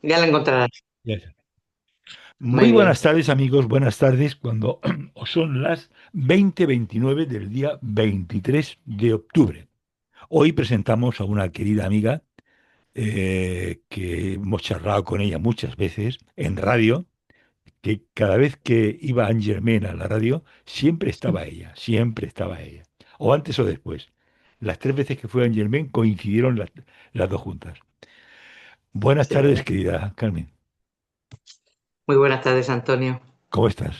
Ya la encontrarás. Ya sé. Muy Muy buenas bien. tardes, amigos. Buenas tardes, cuando son las 20:29 del día 23 de octubre. Hoy presentamos a una querida amiga que hemos charlado con ella muchas veces en radio, que cada vez que iba Angermain a la radio, siempre estaba ella. O antes o después. Las tres veces que fue Angermain coincidieron las dos juntas. Buenas tardes, Sí. querida Carmen. Muy buenas tardes, Antonio. ¿Cómo estás?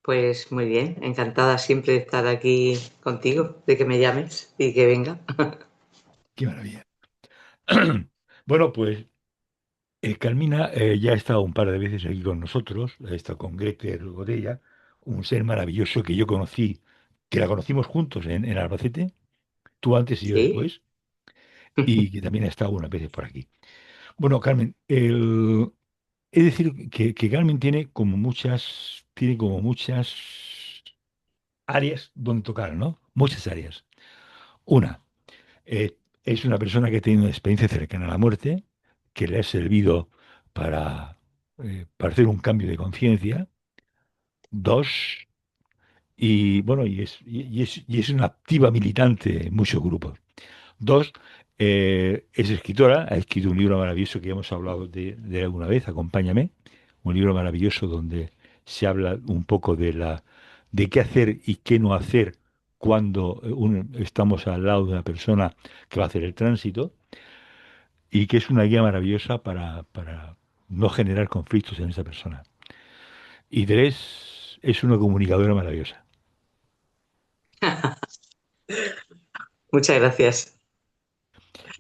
Pues muy bien, encantada siempre de estar aquí contigo, de que me llames y que venga. Qué maravilla. Bueno, pues Carmina ya ha estado un par de veces aquí con nosotros, ha estado con Gretel Godella, un ser maravilloso que yo conocí, que la conocimos juntos en Albacete, tú antes y yo Sí. después, y que también ha estado unas veces por aquí. Bueno, Carmen, es decir que Carmen tiene como muchas áreas donde tocar, ¿no? Muchas áreas. Una, es una persona que ha tenido una experiencia cercana a la muerte, que le ha servido para hacer un cambio de conciencia. Dos, y bueno, y es una activa militante en muchos grupos. Dos, es escritora, ha escrito un libro maravilloso que ya hemos hablado de alguna vez, Acompáñame, un libro maravilloso donde se habla un poco de qué hacer y qué no hacer cuando estamos al lado de una persona que va a hacer el tránsito y que es una guía maravillosa para no generar conflictos en esa persona. Y tres, es una comunicadora maravillosa. Muchas gracias.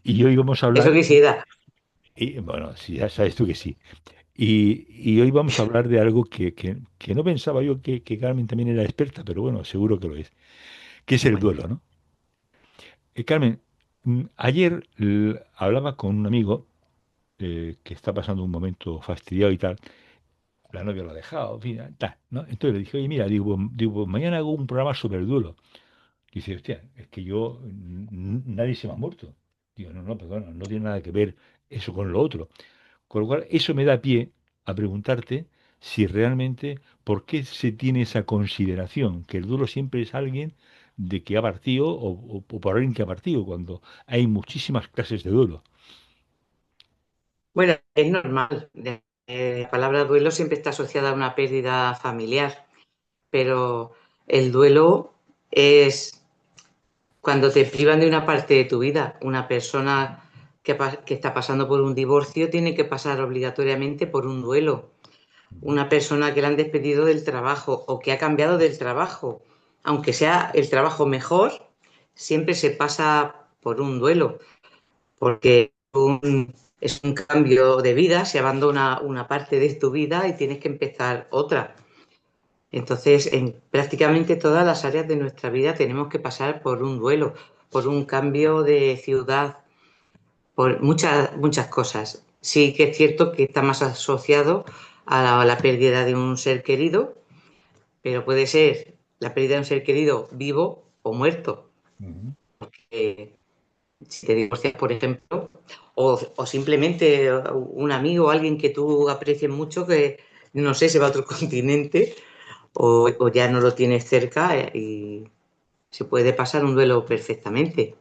Y hoy vamos a Eso hablar, quisiera. y bueno, si ya sabes tú que sí. Y hoy vamos a hablar de algo que no pensaba yo que Carmen también era experta, pero bueno, seguro que lo es, que es el Bueno, duelo, ¿no? Carmen, ayer hablaba con un amigo que está pasando un momento fastidiado y tal. La novia lo ha dejado, en fin, tal, ¿no? Entonces le dije, oye, mira, digo, pues mañana hago un programa sobre el duelo. Dice, hostia, es que nadie se me ha muerto. Digo, no, no, perdona, no tiene nada que ver eso con lo otro. Con lo cual, eso me da pie a preguntarte si realmente, ¿por qué se tiene esa consideración? Que el duelo siempre es alguien de que ha partido o por alguien que ha partido, cuando hay muchísimas clases de duelo. bueno, es normal. La palabra duelo siempre está asociada a una pérdida familiar, pero el duelo es cuando te privan de una parte de tu vida. Una persona que está pasando por un divorcio tiene que pasar obligatoriamente por un duelo. Una persona que le han despedido del trabajo o que ha cambiado del trabajo, aunque sea el trabajo mejor, siempre se pasa por un duelo, porque es un cambio de vida, se abandona una parte de tu vida y tienes que empezar otra. Entonces, en prácticamente todas las áreas de nuestra vida tenemos que pasar por un duelo, por un cambio de ciudad, por muchas cosas. Sí que es cierto que está más asociado a la pérdida de un ser querido, pero puede ser la pérdida de un ser querido vivo o muerto. Ujú. Si te divorcias, por ejemplo, o simplemente un amigo o alguien que tú aprecies mucho que, no sé, se va a otro continente o ya no lo tienes cerca y se puede pasar un duelo perfectamente.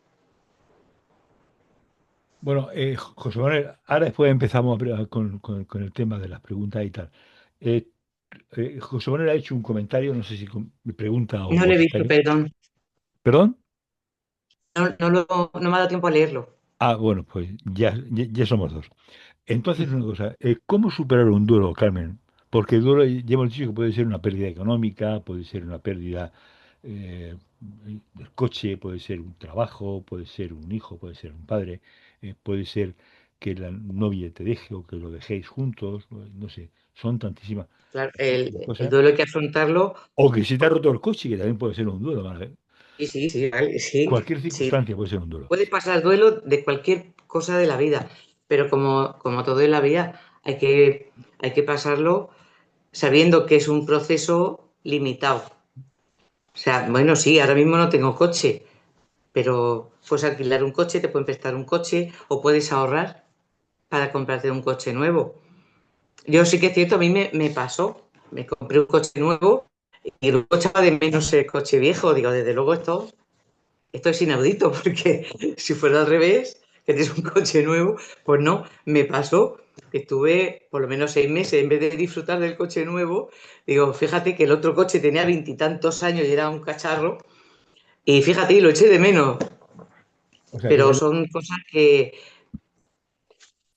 Bueno, José Manuel, ahora después empezamos con el tema de las preguntas y tal. Eh, José Manuel ha hecho un comentario, no sé si pregunta o No lo he visto, comentario. perdón. ¿Perdón? No me ha dado tiempo a leerlo. Ah, bueno, pues ya somos dos. Entonces, una cosa, ¿cómo superar un duelo, Carmen? Porque el duelo, ya hemos dicho que puede ser una pérdida económica, puede ser una pérdida eh, del coche, puede ser un trabajo, puede ser un hijo, puede ser un padre, puede ser que la novia te deje o que lo dejéis juntos, no sé, son tantísimas Claro, el cosas. duelo hay que afrontarlo. O que se te ha roto el coche, que también puede ser un duelo, ¿vale? Sí, sí, sí, vale, sí, Cualquier sí. circunstancia puede ser un duelo. Puede pasar duelo de cualquier cosa de la vida, pero como todo en la vida, hay que pasarlo sabiendo que es un proceso limitado. O sea, bueno, sí, ahora mismo no tengo coche, pero puedes alquilar un coche, te pueden prestar un coche o puedes ahorrar. para comprarte un coche nuevo. Yo sí que es cierto, a mí me pasó, me compré un coche nuevo y luego echaba de menos el coche viejo. Digo, desde luego esto es inaudito, porque si fuera al revés, que tienes un coche nuevo, pues no, me pasó que estuve por lo menos 6 meses, en vez de disfrutar del coche nuevo, digo, fíjate que el otro coche tenía 20 y tantos años y era un cacharro, y fíjate, y lo eché de menos, O sea, que pero ya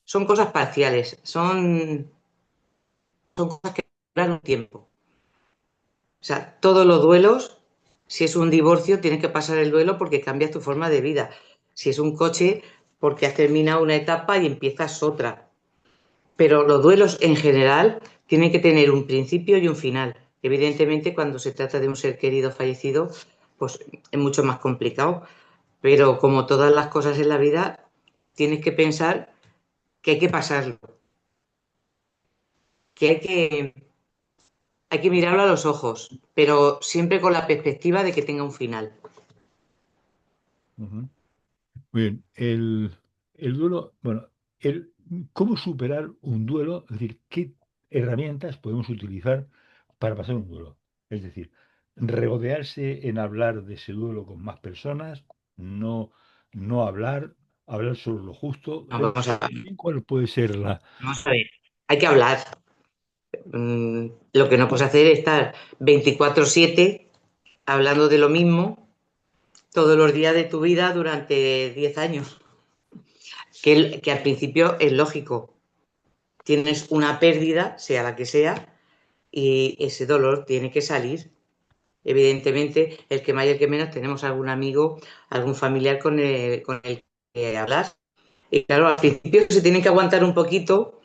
son cosas parciales, son cosas que duran un tiempo. O sea, todos los duelos, si es un divorcio, tienes que pasar el duelo porque cambias tu forma de vida. Si es un coche, porque has terminado una etapa y empiezas otra. Pero los duelos en general tienen que tener un principio y un final. Evidentemente, cuando se trata de un ser querido fallecido, pues es mucho más complicado. Pero como todas las cosas en la vida, tienes que pensar que hay que pasarlo, que hay que mirarlo a los ojos, pero siempre con la perspectiva de que tenga un final. ujú. Muy bien, el duelo, bueno, el, ¿cómo superar un duelo? Es decir, ¿qué herramientas podemos utilizar para pasar un duelo? Es decir, regodearse en hablar de ese duelo con más personas, no, no hablar, hablar solo lo justo. Vamos a, ¿Cuál puede ser la... vamos a ver. Hay que hablar. Lo que no puedes hacer es estar 24/7 hablando de lo mismo todos los días de tu vida durante 10 años. Que al principio es lógico. Tienes una pérdida, sea la que sea, y ese dolor tiene que salir. Evidentemente, el que más y el que menos tenemos algún amigo, algún familiar con el que hablar. Y claro, al principio se tiene que aguantar un poquito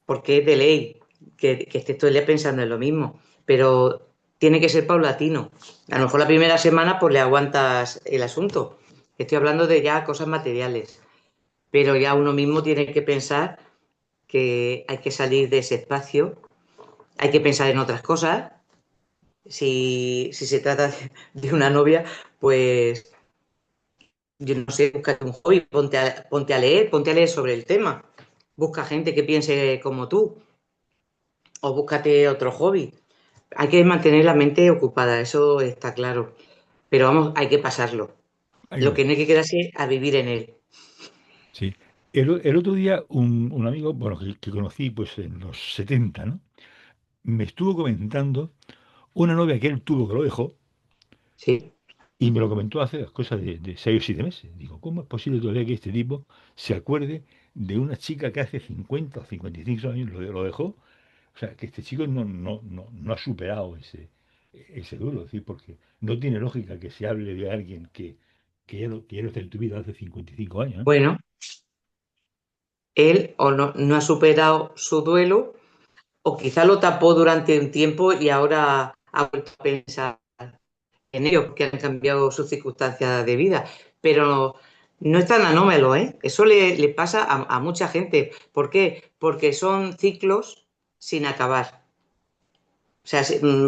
porque es de ley que estés todo el día pensando en lo mismo, pero tiene que ser paulatino. A lo mejor la primera semana pues le aguantas el asunto. Estoy hablando de ya cosas materiales, pero ya uno mismo tiene que pensar que hay que salir de ese espacio, hay que pensar en otras cosas. Si se trata de una novia, pues yo no sé, búscate un hobby, ponte a leer sobre el tema. Busca gente que piense como tú o búscate otro hobby. Hay que mantener la mente ocupada, eso está claro. Pero vamos, hay que pasarlo. Hay que Lo que ver. no hay que quedarse es a vivir en él. Sí. El otro día un amigo, bueno, que conocí pues en los 70, ¿no? Me estuvo comentando una novia que él tuvo que lo dejó. Sí. Y me lo comentó hace cosas de 6 o 7 meses. Digo, ¿cómo es posible todavía que este tipo se acuerde de una chica que hace 50 o 55 años lo dejó? O sea, que este chico no ha superado ese duelo. Es decir, porque no tiene lógica que se hable de alguien que ya no está en tu vida hace 55 años, ¿no? Bueno, él o no ha superado su duelo, o quizá lo tapó durante un tiempo y ahora ha vuelto a pensar en ello, porque han cambiado sus circunstancias de vida. Pero no es tan anómalo, ¿eh? Eso le pasa a mucha gente. ¿Por qué? Porque son ciclos sin acabar. O sea,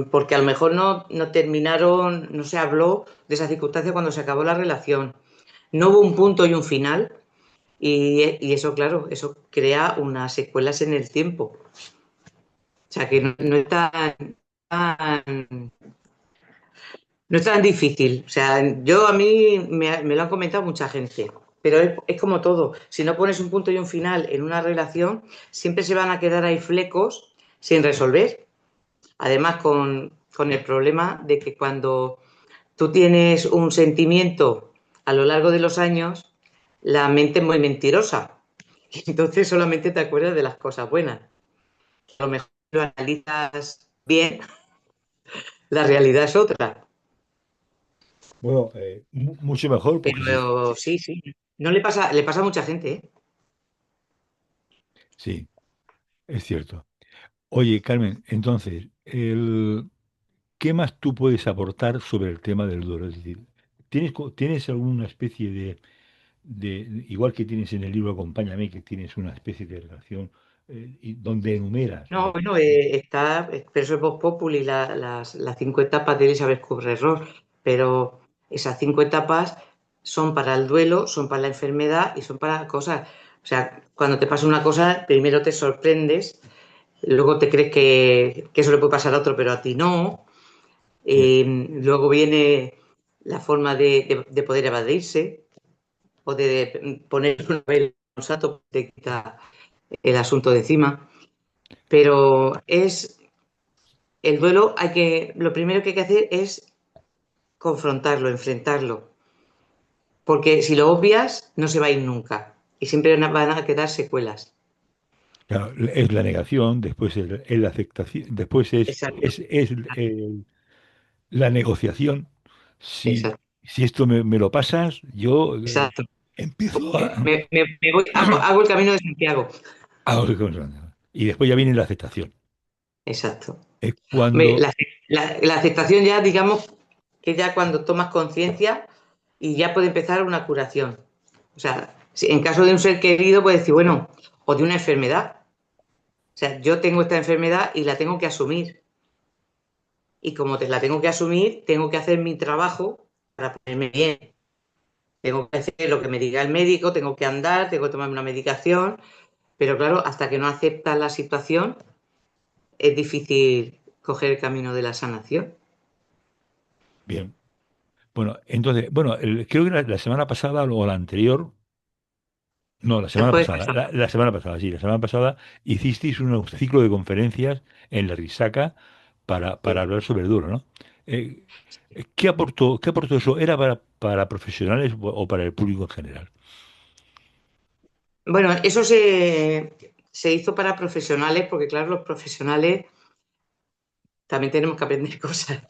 porque a lo mejor no terminaron, no se habló de esa circunstancia cuando se acabó la relación. No hubo un punto y un final, y eso, claro, eso crea unas secuelas en el tiempo. O sea, que no es tan- no es tan difícil. O sea, yo a mí me lo han comentado mucha gente, pero es como todo. Si no pones un punto y un final en una relación, siempre se van a quedar ahí flecos sin resolver. Además, con el problema de que cuando tú tienes un sentimiento a lo largo de los años, la mente es muy mentirosa. Entonces solamente te acuerdas de las cosas buenas. A lo mejor lo analizas bien, la realidad es otra. Bueno, mucho mejor porque sí, Pero sí, sí. No le pasa a mucha gente, ¿eh? sí, es cierto. Oye, Carmen, entonces, ¿qué más tú puedes aportar sobre el tema del duelo? Es decir, ¿tienes alguna especie igual que tienes en el libro Acompáñame, que tienes una especie de relación donde enumeras No, bueno, está, pero eso es Vox Populi, las 5 etapas de Elizabeth Kubler-Ross, pero esas 5 etapas son para el duelo, son para la enfermedad y son para cosas. O sea, cuando te pasa una cosa, primero te sorprendes, luego te crees que eso le puede pasar a otro, pero a ti no. sí. Luego viene la forma de poder evadirse o de poner una vela en un sato, te quita el asunto de encima. Pero es el duelo, lo primero que hay que hacer es confrontarlo, enfrentarlo. Porque si lo obvias, no se va a ir nunca. Y siempre van a quedar secuelas. Claro, es la negación, después es la aceptación, después Exacto, la negociación. Si, exacto, si esto me lo pasas, yo exacto. empiezo a... Hago el camino de Santiago. Y después ya viene la aceptación. Exacto. Hombre, Cuando... la aceptación ya, digamos, que ya cuando tomas conciencia y ya puede empezar una curación. O sea, en caso de un ser querido, puedes decir, bueno, o de una enfermedad. O sea, yo tengo esta enfermedad y la tengo que asumir. Y como la tengo que asumir, tengo que hacer mi trabajo para ponerme bien. Tengo que hacer lo que me diga el médico, tengo que andar, tengo que tomarme una medicación, pero claro, hasta que no aceptas la situación, es difícil coger el camino de la sanación. Bien. Bueno, entonces, bueno, creo que la semana pasada o la anterior, no, la El semana jueves pasada, pasado. la semana pasada, sí, la semana pasada hicisteis un ciclo de conferencias en la Risaca para Sí. hablar sobre el duelo, ¿no? Eh, qué aportó eso? ¿Era para profesionales o para el público en general? Bueno, eso se hizo para profesionales, porque claro, los profesionales también tenemos que aprender cosas.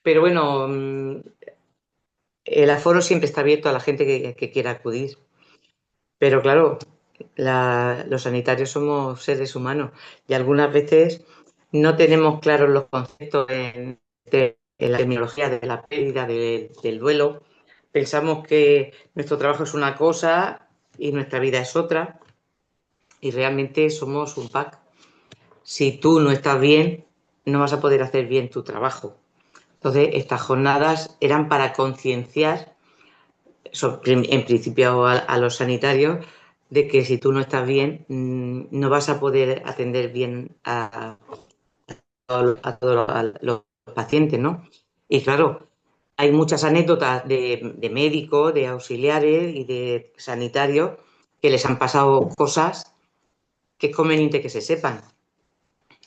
Pero bueno, el aforo siempre está abierto a la gente que quiera acudir. Pero claro, los sanitarios somos seres humanos y algunas veces no tenemos claros los conceptos en la terminología de la pérdida, del duelo. Pensamos que nuestro trabajo es una cosa y nuestra vida es otra y realmente somos un pack. Si tú no estás bien, no vas a poder hacer bien tu trabajo. Entonces, estas jornadas eran para concienciar, en principio a los sanitarios, de que si tú no estás bien, no vas a poder atender bien a todos los pacientes, ¿no? Y claro, hay muchas anécdotas de médicos, de auxiliares y de sanitarios que les han pasado cosas que es conveniente que se sepan.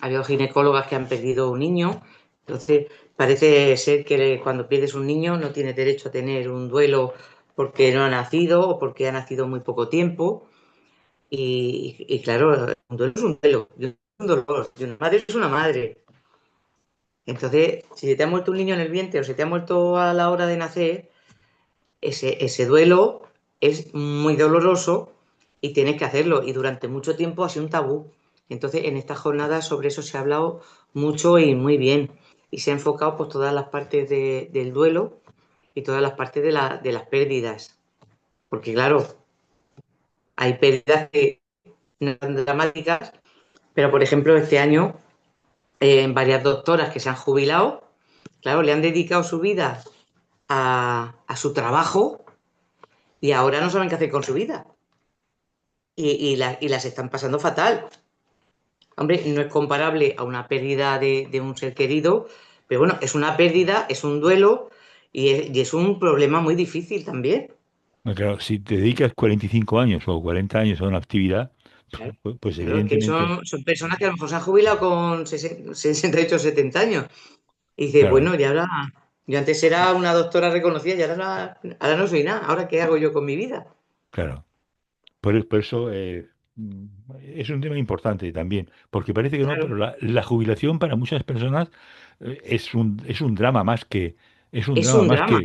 Ha habido ginecólogas que han perdido un niño, entonces parece ser que cuando pierdes un niño no tienes derecho a tener un duelo porque no ha nacido o porque ha nacido muy poco tiempo. Y claro, un duelo es un duelo, y un dolor, y una madre es una madre. Entonces, si se te ha muerto un niño en el vientre o se te ha muerto a la hora de nacer, ese duelo es muy doloroso y tienes que hacerlo. Y durante mucho tiempo ha sido un tabú. Entonces, en esta jornada sobre eso se ha hablado mucho y muy bien. Y se ha enfocado pues, todas las partes del duelo y todas las partes de las pérdidas. Porque claro, hay pérdidas que no son dramáticas, pero por ejemplo, este año, varias doctoras que se han jubilado, claro, le han dedicado su vida a su trabajo y ahora no saben qué hacer con su vida. Y las están pasando fatal. Hombre, no es comparable a una pérdida de un ser querido, pero bueno, es una pérdida, es un duelo y es un problema muy difícil también. Bueno, claro, si te dedicas 45 años o 40 años a una actividad, Claro, pues claro, que evidentemente, son personas que a lo mejor se han jubilado con 68 o 70 años. Y dice, claro, bueno, y ahora, yo antes era una doctora reconocida y ahora no soy nada. ¿Ahora qué hago yo con mi vida? claro. Por eso mm, es un tema importante también, porque parece que no, Claro, pero la jubilación para muchas personas es un drama más es un es drama un más drama.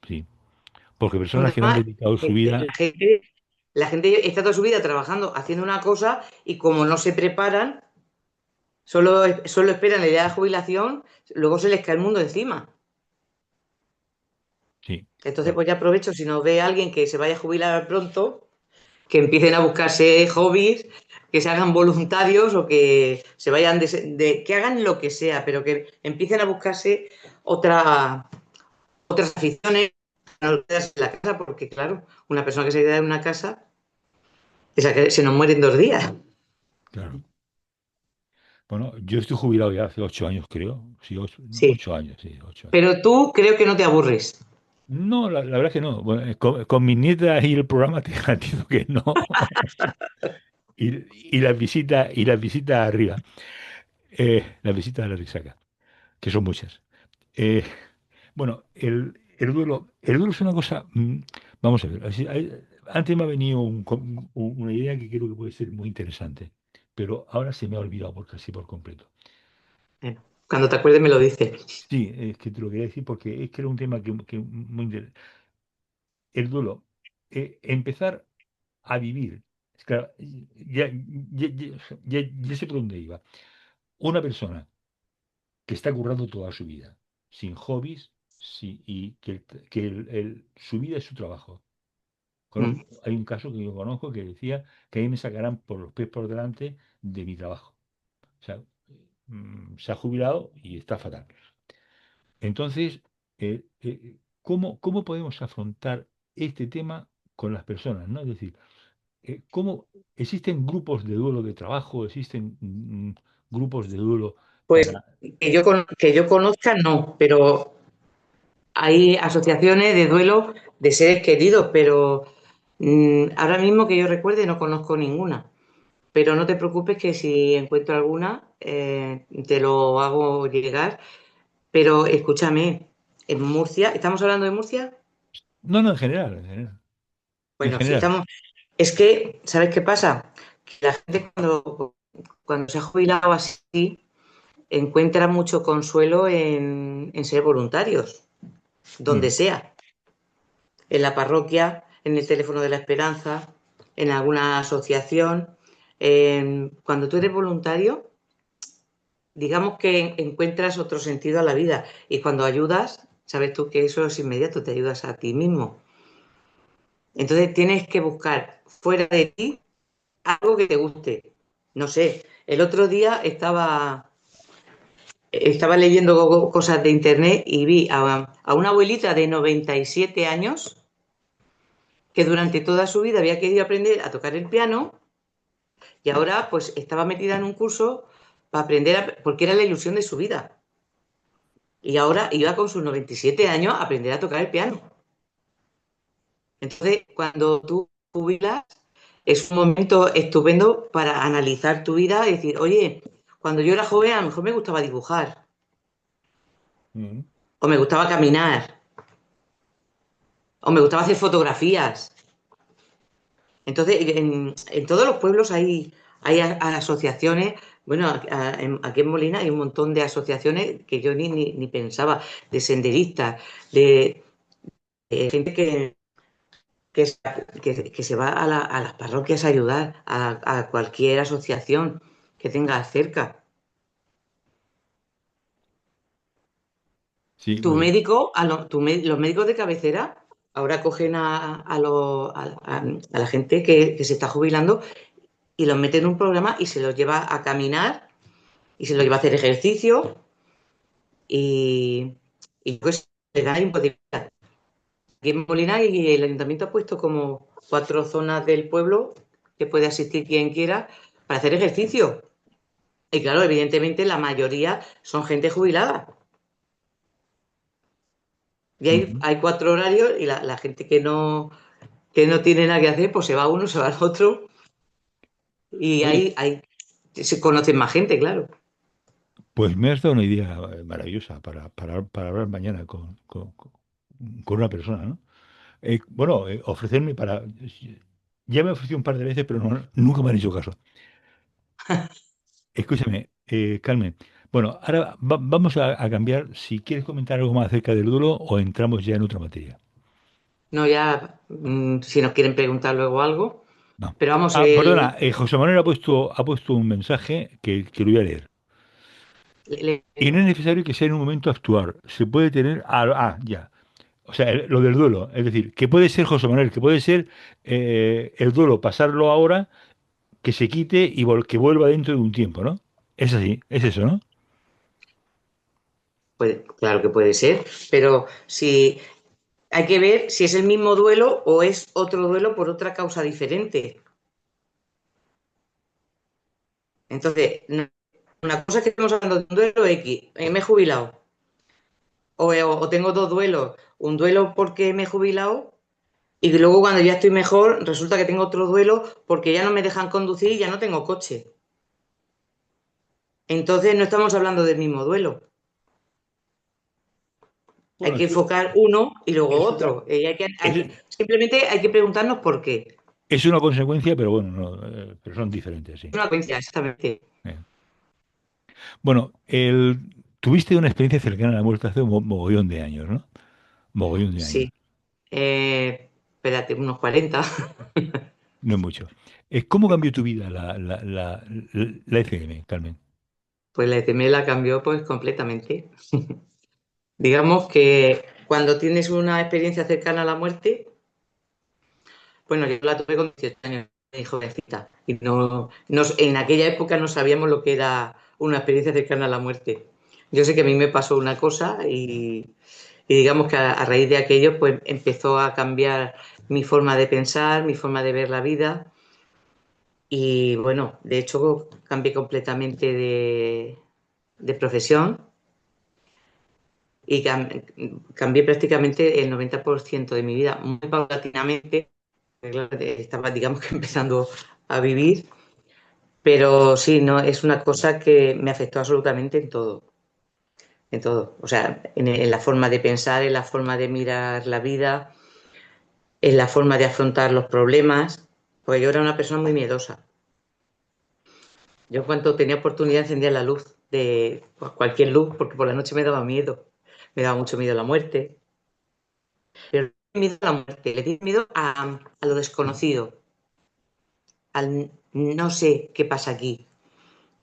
sí, porque Un personas que le han drama. dedicado su vida, La gente está toda su vida trabajando, haciendo una cosa y como no se preparan, solo esperan el día de la jubilación, luego se les cae el mundo encima. sí, Entonces, claro, pues ya aprovecho, si nos ve alguien que se vaya a jubilar pronto, que empiecen a buscarse hobbies, que se hagan voluntarios o que se vayan que hagan lo que sea, pero que empiecen a buscarse otras aficiones, no quedarse en la casa, porque claro, una persona que se queda en una casa O sea, que se nos mueren 2 días. claro. Bueno, yo estoy jubilado ya hace 8 años, creo. Sí, ocho, Sí. 8 años, sí, 8 años. Pero tú creo que no te aburres. No, la verdad es que no. Bueno, con mis nietas y el programa te garantizo que no. Y las visitas arriba, las visitas a la risaca, que son muchas. Eh, bueno, el duelo es una cosa. Vamos a ver. Antes me ha venido una idea que creo que puede ser muy interesante, pero ahora se me ha olvidado por casi por completo. Bueno, cuando te acuerdes me lo dices. Sí, es que te lo quería decir porque es que era un tema que muy interesante. El duelo. Empezar a vivir. Es claro, ya sé por dónde iba. Una persona que está currando toda su vida, sin hobbies, sí, y su vida es su trabajo. Mm. Hay un caso que yo conozco que decía que ahí me sacarán por los pies por delante de mi trabajo. O sea, se ha jubilado y está fatal. Entonces, ¿cómo podemos afrontar este tema con las personas, ¿no? Es decir, ¿cómo existen grupos de duelo de trabajo? ¿Existen grupos de duelo Pues para... que yo conozca, no, pero hay asociaciones de duelo de seres queridos, pero ahora mismo que yo recuerde no conozco ninguna. Pero no te preocupes que si encuentro alguna, te lo hago llegar. Pero escúchame, en Murcia, ¿estamos hablando de Murcia? No, no, en general, en general. En Bueno, si general. estamos. Es que, ¿sabes qué pasa? Que la gente cuando se ha jubilado así, encuentra mucho consuelo en ser voluntarios, donde Mm, sea, en la parroquia, en el teléfono de la esperanza, en alguna asociación. Cuando tú eres voluntario, digamos que encuentras otro sentido a la vida y cuando ayudas, sabes tú que eso es inmediato, te ayudas a ti mismo. Entonces tienes que buscar fuera de ti algo que te guste. No sé, el otro día estaba leyendo cosas de internet y vi a una abuelita de 97 años que durante toda su vida había querido aprender a tocar el piano y ahora pues estaba metida en un curso para aprender, porque era la ilusión de su vida. Y ahora iba con sus 97 años a aprender a tocar el piano. Entonces, cuando tú jubilas, es un momento estupendo para analizar tu vida y decir, oye, cuando yo era joven a lo mejor me gustaba dibujar, mm. o me gustaba caminar, o me gustaba hacer fotografías. Entonces, en todos los pueblos hay asociaciones. Bueno, aquí en Molina hay un montón de asociaciones que yo ni pensaba, de senderistas, de gente que, que se va a las parroquias a ayudar a cualquier asociación que tenga cerca. Sí, Tu médico, los médicos de cabecera ahora cogen a la gente que se está jubilando y los mete en un programa y se los lleva a caminar y se los lleva a hacer ejercicio y, y pues le da imposibilidad. Aquí en Molina y el ayuntamiento ha puesto como 4 zonas del pueblo que puede asistir quien quiera para hacer ejercicio. Y claro, evidentemente la mayoría son gente jubilada. Y ujú. hay 4 horarios y la gente que no tiene nada que hacer, pues se va uno, se va al otro. Y Oye, se conocen más gente, claro. pues me has dado una idea maravillosa para hablar mañana con una persona, ¿no? Bueno, ofrecerme para... Ya me he ofrecido un par de veces, pero nunca me han hecho caso. Escúchame, Carmen. Bueno, ahora vamos a cambiar. Si quieres comentar algo más acerca del duelo o entramos ya en otra materia. No, ya, si nos quieren preguntar luego algo. No. Pero vamos, Ah, perdona, José Manuel ha puesto un mensaje que lo voy a leer. Y no es necesario que sea en un momento actuar. Se puede tener... ya. O sea, lo del duelo. Es decir, que puede ser José Manuel, que puede ser el duelo, pasarlo ahora, que se quite y que vuelva dentro de un tiempo, ¿no? Es así, es eso, ¿no? claro que puede ser, pero si hay que ver si es el mismo duelo o es otro duelo por otra causa diferente. Entonces, una cosa es que estamos hablando de un duelo X, me he jubilado, o tengo dos duelos, un duelo porque me he jubilado y luego cuando ya estoy mejor resulta que tengo otro duelo porque ya no me dejan conducir y ya no tengo coche. Entonces no estamos hablando del mismo duelo. Hay Bueno, que enfocar uno y luego es una, otro. es, Simplemente hay que preguntarnos por qué. es una consecuencia, pero bueno, pero son diferentes, sí. Es una coincidencia, exactamente. Eh. Bueno, tuviste una experiencia cercana a la muerte hace un mogollón de años, ¿no? Mogollón de años. Sí. Espérate, unos 40. No es mucho. ¿Cómo cambió tu vida la FM, Carmen? Pues la ETM la cambió pues completamente. Digamos que cuando tienes una experiencia cercana a la muerte, bueno, yo la tuve con 18 años, de jovencita, y en aquella época no sabíamos lo que era una experiencia cercana a la muerte. Yo sé que a mí me pasó una cosa y digamos que a raíz de aquello pues empezó a cambiar mi forma de pensar, mi forma de ver la vida y bueno, de hecho cambié completamente de profesión y cambié prácticamente el 90% de mi vida muy paulatinamente. Claro, estaba, digamos que empezando a vivir, pero sí, no, es una cosa que me afectó absolutamente en todo. O sea, en la forma de pensar, en la forma de mirar la vida, en la forma de afrontar los problemas, porque yo era una persona muy miedosa. Yo cuando tenía oportunidad encendía la luz de pues, cualquier luz, porque por la noche me daba miedo. Me daba mucho miedo la muerte. Pero no le miedo a la muerte, le tengo miedo a lo desconocido, al no sé qué pasa aquí.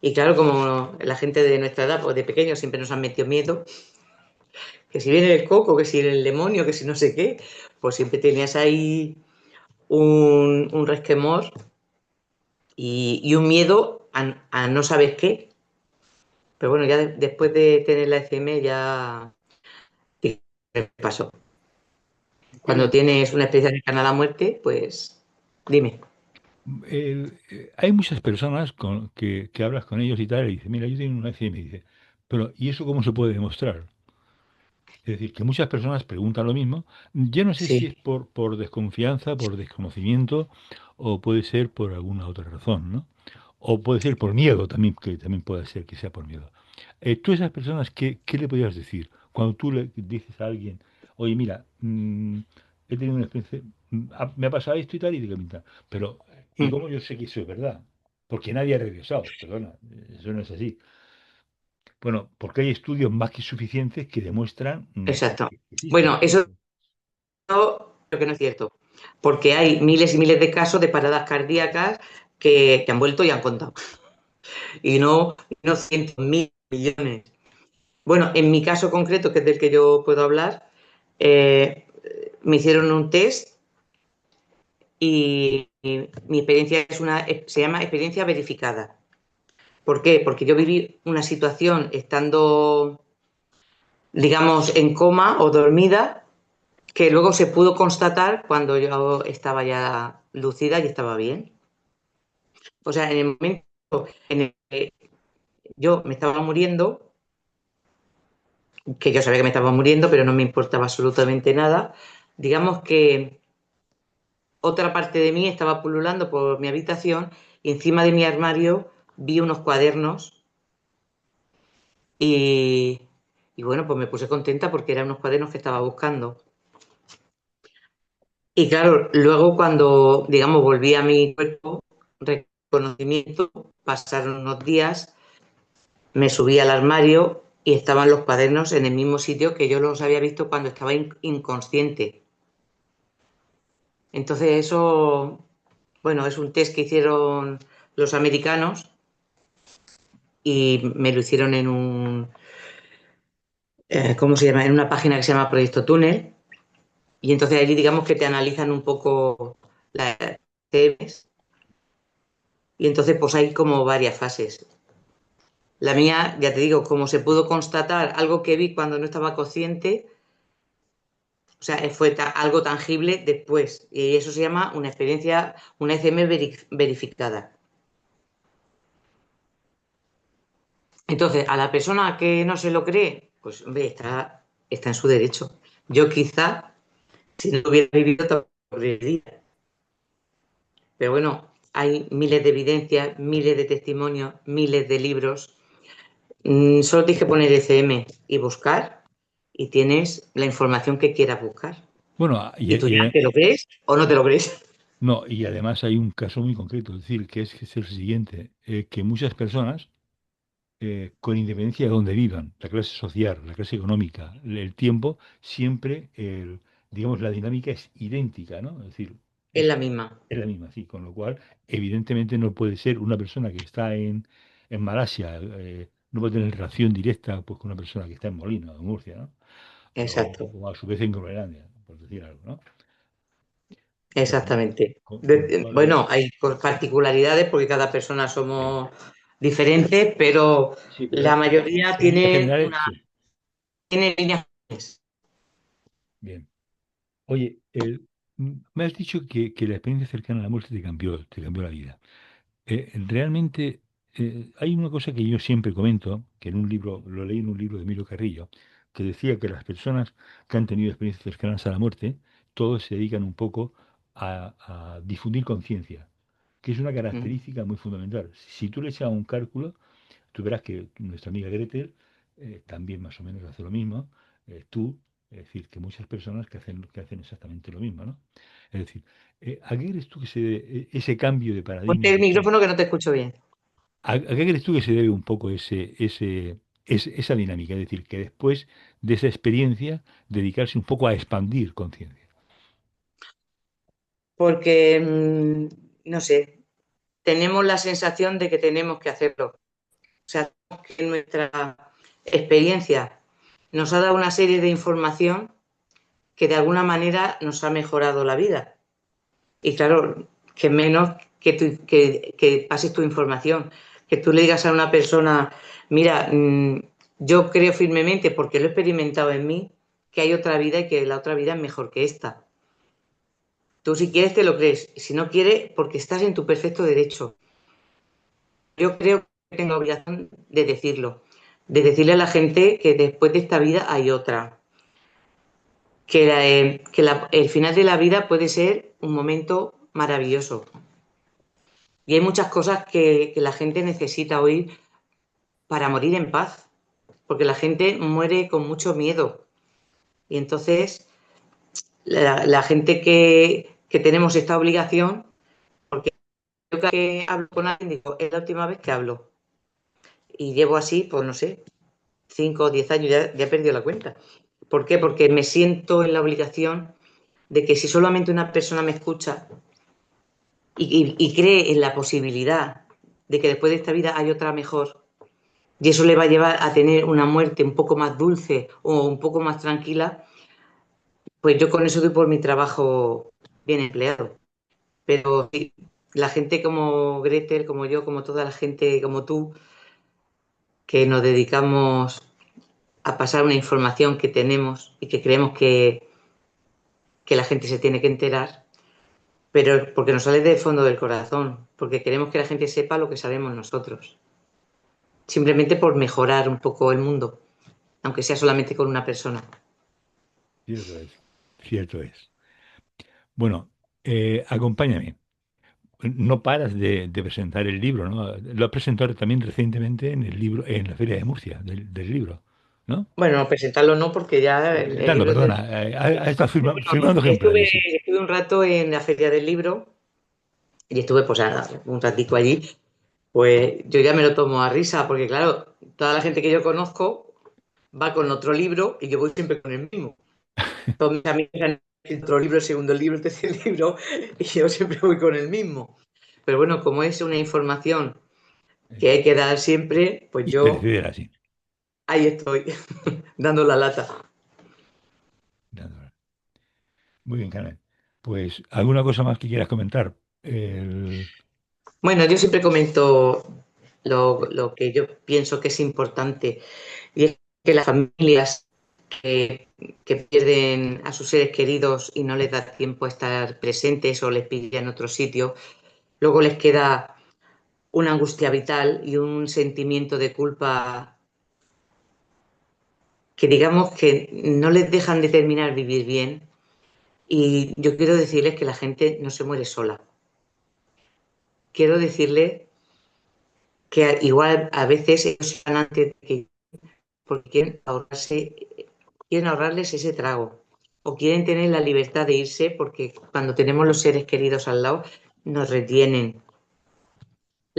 Y claro, como la gente de nuestra edad, pues de pequeños siempre nos han metido miedo, que si viene el coco, que si el demonio, que si no sé qué, pues siempre tenías ahí un resquemor y un miedo a no saber qué. Pero bueno, ya después de tener la ECM ya sí, pasó. Cuando El- tienes una experiencia cercana a la muerte, pues dime. hay muchas personas que hablas con ellos y tal, y dicen, mira, yo tengo una FM, y dice, pero ¿y eso cómo se puede demostrar? Es decir, que muchas personas preguntan lo mismo. Yo no sé si Sí. es por desconfianza, por desconocimiento, o puede ser por alguna otra razón, ¿no? O puede ser por miedo también, que también puede ser que sea por miedo. Tú a esas personas, ¿qué le podrías decir? Cuando tú le dices a alguien, oye, mira, he tenido una experiencia, me ha pasado esto y tal, y te comentan, pero ¿y Mm, cómo yo sé que eso es verdad? Porque nadie ha regresado, perdona, eso no es así. Bueno, porque hay estudios más que suficientes que demuestran exacto. que existe Bueno, todo eso esto. creo que no es cierto, porque hay miles y miles de casos de paradas cardíacas que han vuelto y han contado. Y no cientos, mil millones. Bueno, en mi caso concreto, que es del que yo puedo hablar, eh, me hicieron un test y mi experiencia se llama experiencia verificada. ¿Por qué? Porque yo viví una situación estando, digamos, en coma o dormida, que luego se pudo constatar cuando yo estaba ya lucida y estaba bien. O sea, en el momento en el que yo me estaba muriendo, que yo sabía que me estaba muriendo, pero no me importaba absolutamente nada, digamos que otra parte de mí estaba pululando por mi habitación y encima de mi armario vi unos cuadernos y, y bueno, pues me puse contenta porque eran unos cuadernos que estaba buscando. Y claro, luego cuando, digamos, volví a mi cuerpo, reconocimiento, pasaron unos días, me subí al armario y estaban los cuadernos en el mismo sitio que yo los había visto cuando estaba inconsciente. Entonces eso, bueno, es un test que hicieron los americanos y me lo hicieron ¿cómo se llama? En una página que se llama Proyecto Túnel. Y entonces allí digamos que te analizan un poco las TVs y entonces pues hay como varias fases. La mía, ya te digo, como se pudo constatar algo que vi cuando no estaba consciente, o sea, fue algo tangible después. Y eso se llama una experiencia, una ECM verificada. Entonces, a la persona que no se lo cree, pues hombre, está en su derecho. Yo quizá, si no lo hubiera vivido, tampoco lo creería. Pero bueno, hay miles de evidencias, miles de testimonios, miles de libros. Solo tienes que poner ECM y buscar y tienes la información que quieras buscar. Bueno, Y tú ya te lo crees o no te lo crees. no, y además hay un caso muy concreto, es decir, que es el siguiente, que muchas personas, con independencia de donde vivan, la clase social, la clase económica, el tiempo, siempre, digamos, la dinámica es idéntica, ¿no? Es decir, Es la es, misma. es la misma, sí, con lo cual, evidentemente no puede ser una persona que está en Malasia, no puede tener relación directa pues, con una persona que está en Molina o en Murcia, ¿no? Exacto. O a su vez en Groenlandia, por decir algo, ¿no? Con- Exactamente. con lo cual, Bueno, hay particularidades porque cada persona sí, somos diferentes, pero sí, pero la mayoría en líneas generales, sí, tiene líneas comunes. bien. Oye, me has dicho que la experiencia cercana a la muerte te cambió la vida. Realmente hay una cosa que yo siempre comento, que en un libro, lo leí en un libro de Emilio Carrillo, que decía que las personas que han tenido experiencias cercanas a la muerte, todos se dedican un poco a difundir conciencia, que es una Mm. característica muy fundamental. Si tú le echas un cálculo, tú verás que nuestra amiga Gretel también más o menos hace lo mismo. Tú, es decir, que muchas personas que hacen exactamente lo mismo, ¿no? Es decir, ¿a qué crees tú que se debe ese cambio de Ponte paradigma el micrófono que no te escucho bien. a qué crees tú que se debe un poco esa dinámica? Es decir, que después de esa experiencia, dedicarse un poco a expandir conciencia. Porque, no sé, tenemos la sensación de que tenemos que hacerlo. O sea, que nuestra experiencia nos ha dado una serie de información que de alguna manera nos ha mejorado la vida. Y claro, que menos que pases tu información, que tú le digas a una persona, mira, yo creo firmemente, porque lo he experimentado en mí, que hay otra vida y que la otra vida es mejor que esta. Tú si quieres te lo crees, si no quieres, porque estás en tu perfecto derecho. Yo creo que tengo la obligación de decirle a la gente que después de esta vida hay otra, el final de la vida puede ser un momento maravilloso. Y hay muchas cosas que la gente necesita oír para morir en paz, porque la gente muere con mucho miedo. Y entonces la gente que tenemos esta obligación, porque yo cada vez que hablo con alguien digo, es la última vez que hablo. Y llevo así, pues no sé, 5 o 10 años, ya he perdido la cuenta. ¿Por qué? Porque me siento en la obligación de que si solamente una persona me escucha y cree en la posibilidad de que después de esta vida hay otra mejor, y eso le va a llevar a tener una muerte un poco más dulce o un poco más tranquila, pues yo con eso doy por mi trabajo bien empleado. Pero sí, la gente como Gretel, como yo, como toda la gente como tú, que nos dedicamos a pasar una información que tenemos y que creemos que la gente se tiene que enterar, pero porque nos sale del fondo del corazón, porque queremos que la gente sepa lo que sabemos nosotros, simplemente por mejorar un poco el mundo, aunque sea solamente con una persona. Cierto es, cierto es. Bueno, acompáñame. No paras de presentar el libro, ¿no? Lo has presentado también recientemente en el libro, en la Feria de Murcia, del libro, ¿no? Bueno, presentarlo no, porque ya el Presentando, libro es de... perdona. Ha estado Bueno, firmando ejemplares, sí. estuve un rato en la Feria del Libro y estuve pues un ratico allí. Pues yo ya me lo tomo a risa, porque claro, toda la gente que yo conozco va con otro libro y yo voy siempre con el mismo. Todos mis amigos han escrito otro libro, segundo libro, tercer libro, y yo siempre voy con el mismo. Pero bueno, como es una información que hay que dar siempre, pues Y yo perecedera, sí. ahí estoy, dando la lata. Muy bien, Carmen. Pues, ¿alguna cosa más que quieras comentar? El- Bueno, yo siempre comento lo que yo pienso que es importante, y es que las familias que pierden a sus seres queridos y no les da tiempo a estar presentes o les pillan en otro sitio, luego les queda una angustia vital y un sentimiento de culpa que digamos que no les dejan de terminar vivir bien. Y yo quiero decirles que la gente no se muere sola. Quiero decirles que igual a veces ellos se van antes de que porque quieren ahorrarles ese trago o quieren tener la libertad de irse porque cuando tenemos los seres queridos al lado nos retienen.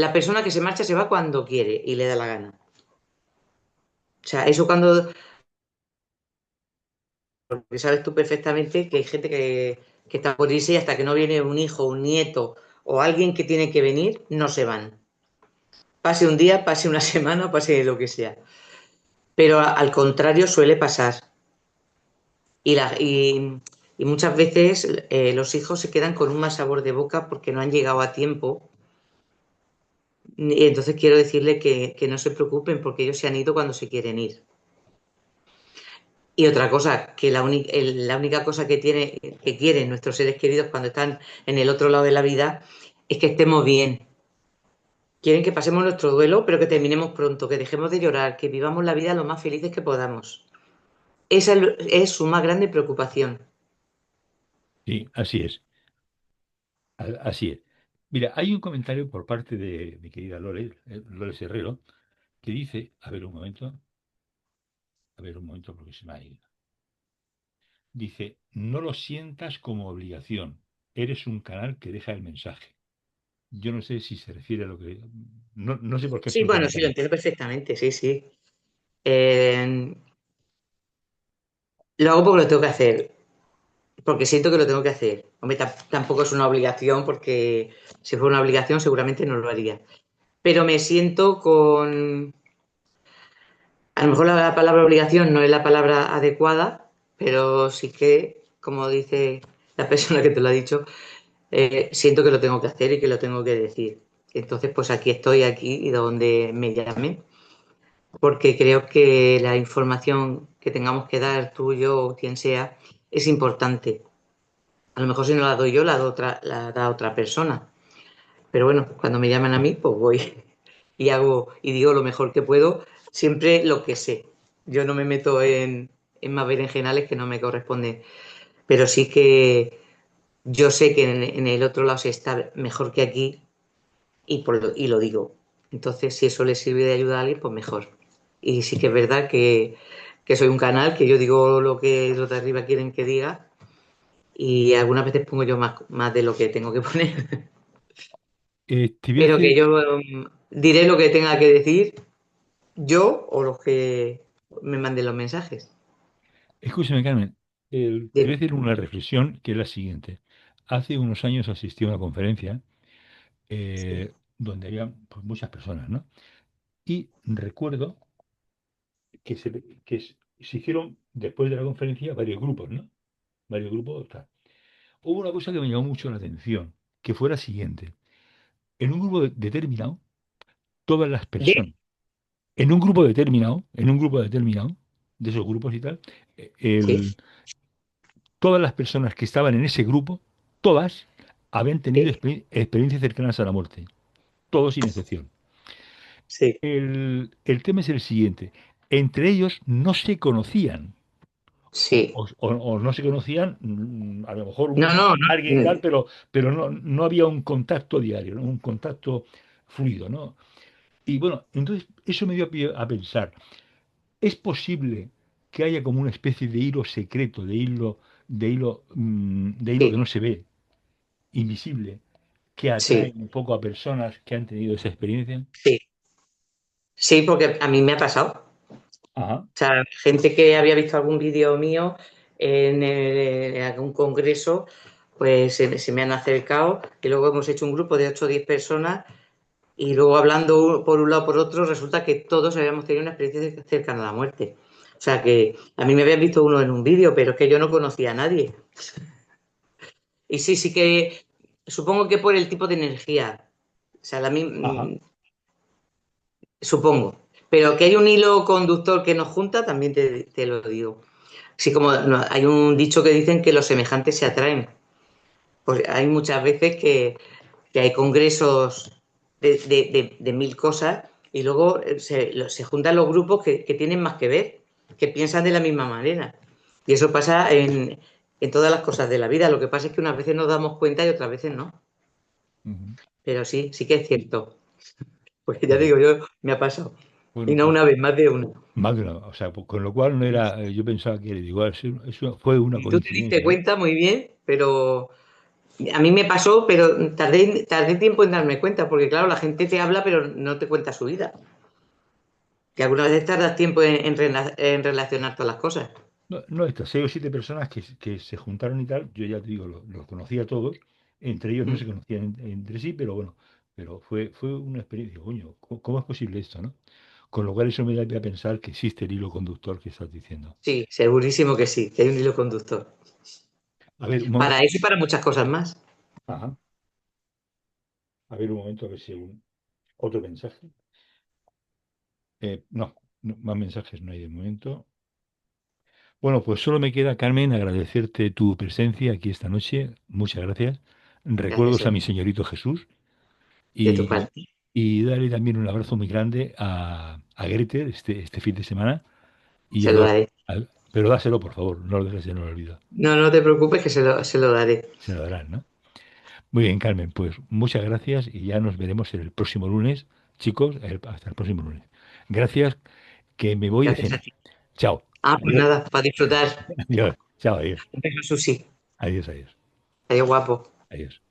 La persona que se marcha se va cuando quiere y le da la gana. O sea, eso cuando, porque sabes tú perfectamente que hay gente que está por irse y hasta que no viene un hijo, un nieto o alguien que tiene que venir, no se van. Pase un día, pase una semana, pase lo que sea. Pero al contrario suele pasar. Y, y muchas veces los hijos se quedan con un mal sabor de boca porque no han llegado a tiempo. Y entonces quiero decirle que no se preocupen porque ellos se han ido cuando se quieren ir. Y otra cosa, que la única cosa que quieren nuestros seres queridos cuando están en el otro lado de la vida es que estemos bien. Quieren que pasemos nuestro duelo, pero que terminemos pronto, que dejemos de llorar, que vivamos la vida lo más felices que podamos. Esa es su más grande preocupación. Sí, así es. Así es. Mira, hay un comentario por parte de mi querida Lore Herrero, que dice, a ver un momento porque se me ha ido. Dice, no lo sientas como obligación, eres un canal que deja el mensaje. Yo no sé si se refiere a lo que... No, no sé por qué es Sí, el bueno, sí, lo comentario. entiendo perfectamente, sí, sí. Eh, lo hago porque lo tengo que hacer, porque siento que lo tengo que hacer. Hombre, tampoco es una obligación, porque si fuera una obligación seguramente no lo haría. Pero me siento con... A lo mejor la palabra obligación no es la palabra adecuada, pero sí que, como dice la persona que te lo ha dicho, siento que lo tengo que hacer y que lo tengo que decir. Entonces, pues aquí estoy, aquí y donde me llamen, porque creo que la información que tengamos que dar tú, yo o quien sea es importante. A lo mejor si no la doy yo, la da otra persona. Pero bueno, cuando me llaman a mí, pues voy y hago y digo lo mejor que puedo, siempre lo que sé. Yo no me meto en más berenjenales que no me corresponden, pero sí que yo sé que en el otro lado se está mejor que aquí y lo digo. Entonces, si eso le sirve de ayuda a alguien, pues mejor. Y sí que es verdad que soy un canal, que yo digo lo que los de arriba quieren que diga y algunas veces pongo yo más de lo que tengo que poner. Te voy a Pero que hacer... yo diré lo que tenga que decir yo o los que me manden los mensajes. Escúchame, Carmen, te voy a Dime. hacer una reflexión que es la siguiente. Hace unos años asistí a una conferencia Sí. donde había pues, muchas personas, ¿no? Y recuerdo que se hicieron después de la conferencia varios grupos, ¿no? Varios grupos, tal. Hubo una cosa que me llamó mucho la atención, que fue la siguiente. En un grupo determinado, todas las personas, ¿De? en un grupo determinado, de esos grupos y tal, eh, Sí, el- todas las personas que estaban en ese grupo, todas habían tenido sí, experiencias cercanas a la muerte, todos sin excepción. sí, El tema es el siguiente, entre ellos no se conocían, sí. o no se conocían, a lo mejor No, no, no. alguien y tal, pero no había un contacto diario, ¿no? Un contacto fluido, ¿no? Y bueno, entonces eso me dio pie a pensar, ¿es posible que haya como una especie de hilo secreto, de hilo que Sí, no se ve, invisible, que atrae sí, un poco a personas que han tenido esa experiencia? sí. Sí, porque a mí me ha pasado. Ajá. O sea, gente que había visto algún vídeo mío en algún congreso, pues se me han acercado y luego hemos hecho un grupo de 8 o 10 personas y luego hablando por un lado por otro, resulta que todos habíamos tenido una experiencia cercana a la muerte. O sea que a mí me habían visto uno en un vídeo, pero es que yo no conocía a nadie. Y sí, sí que supongo que por el tipo de energía. O sea, Ajá. supongo. Pero que hay un hilo conductor que nos junta, también te lo digo. Así como hay un dicho que dicen que los semejantes se atraen. Pues hay muchas veces que hay congresos. de mil cosas y luego se juntan los grupos que tienen más que ver, que piensan de la misma manera. Y eso pasa en todas las cosas de la vida. Lo que pasa es que unas veces nos damos cuenta y otras veces no. Ujú. Pero sí, sí que es cierto. Porque ya Bueno, digo yo, me ha pasado. Y bueno, no pues una vez, más de una. más de una, o sea, pues, con lo cual no era, yo pensaba que era igual, eso fue una Y tú te diste coincidencia, ¿no? cuenta muy bien, pero a mí me pasó, pero tardé tiempo en darme cuenta, porque claro, la gente te habla, pero no te cuenta su vida. Que algunas veces tardas tiempo en relacionar todas las cosas. No, no estas 6 o 7 personas que se juntaron y tal, yo ya te digo, los conocía a todos, entre ellos no Mm. se conocían entre sí, pero bueno, pero fue una experiencia, coño, ¿cómo es posible esto, no? Con lo cual eso me da a pensar que existe el hilo conductor que estás diciendo. Sí, segurísimo que sí, que hay un hilo conductor. A ver, un Para momento, eso y para muchas cosas más. ajá, a ver un momento, a ver si hay otro mensaje. No, más mensajes no hay de momento. Bueno, pues solo me queda, Carmen, agradecerte tu presencia aquí esta noche. Muchas gracias. Gracias Recuerdos a mi señorito Jesús de tu y, parte. y darle también un abrazo muy grande a Gretel este fin de semana y Se a lo Dor. daré. Pero dáselo, por favor, no lo dejes en el olvido. No, no te preocupes que se lo daré. Se lo darán, ¿no? Muy bien, Carmen, pues muchas gracias y ya nos veremos el próximo lunes. Chicos, hasta el próximo lunes. Gracias, que me voy de Gracias a cena. ti. Chao. Ah, pues Adiós. nada, para disfrutar. Adiós. Chao, adiós. Un beso, Susi. Adiós, adiós. Adiós, guapo. Adiós.